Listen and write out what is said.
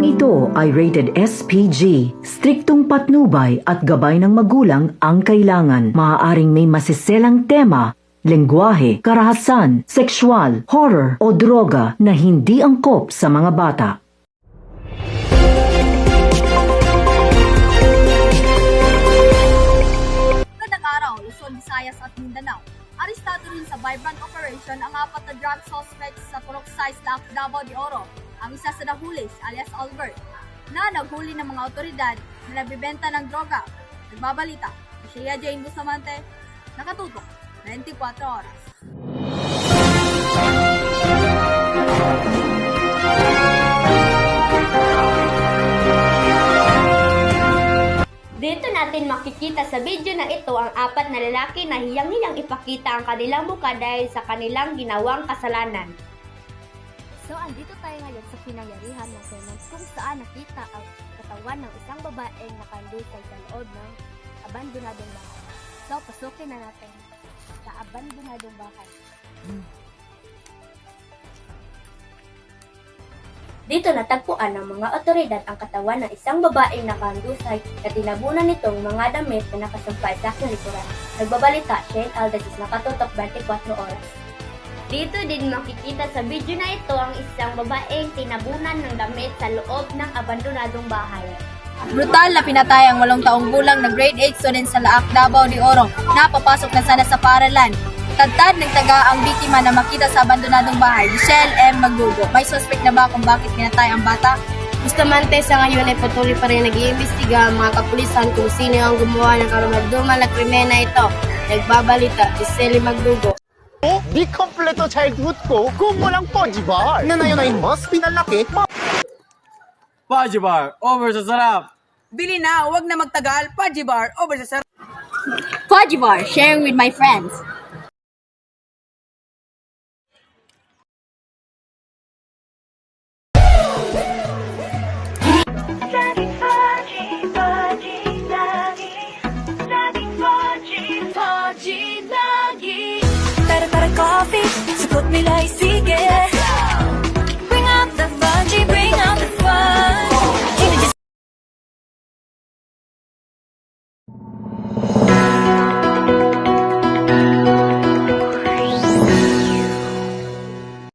Programang ito ay rated SPG. Striktong patnubay at gabay ng magulang ang kailangan. Maaaring may masiselang tema, lengguwahe, karahasan, sexual, horror o droga na hindi angkop sa mga bata. Magandang araw, Luzon, Visayas at Mindanao. Arestado rin sa vibrant operation ang 4 na drug suspects sa Purok Size Lac, Davao de Oro. Ang isa sa nahulis, alias Albert, na naghuli ng mga otoridad na nagbibenta ng droga. Nagbabalita, Shea Jane Bustamante, nakatutok, 24 oras. Dito natin makikita sa video na ito ang 4 na lalaki na hiyang-hiyang ipakita ang kanilang mukha dahil sa kanilang ginawang kasalanan. So, andito tayo ngayon sa pinangyarihan ng krimen kung saan nakita ang katawan ng isang babaeng nakalusay sa loob ng abandonadong bahay. So, pasukin na natin sa abandonadong bahay. Dito natagpuan ng mga otoridad ang katawan ng isang babaeng nakahandusay na tinabunan nitong mga damit na nakasampay sa aking likuran. Nagbabalita, Shane Aldasis, nakatutok 24 oras. Dito din makikita sa video na ito ang isang babaeng tinabunan ng damit sa loob ng abandonadong bahay. Brutal na pinatay ang 8 taong gulang na grade 8 student sa Laak, Davao de Oro na papasok na sana sa paaralan. Tagtad nagtaga ang biktima na makita sa abandonadong bahay, Michelle M. Magdugo. May suspect na ba kung bakit pinatay ang bata? Bustamante sa ngayon ay patuloy pa rin nag-iimbestiga ang mga kapulisan kung sino ang gumawa ng karumaldumal na krimen na ito. Nagbabalita, Giselle Magdugo. Di kompleto childhood ko kung walang Pojibar na ngayon ay mas pinalaki. Pojibar, over sa sarap! Bili na, huwag na magtagal. Pojibar, over sa sarap. Pojibar, sharing with my friends. Tara coffee, sugot nila'y sige.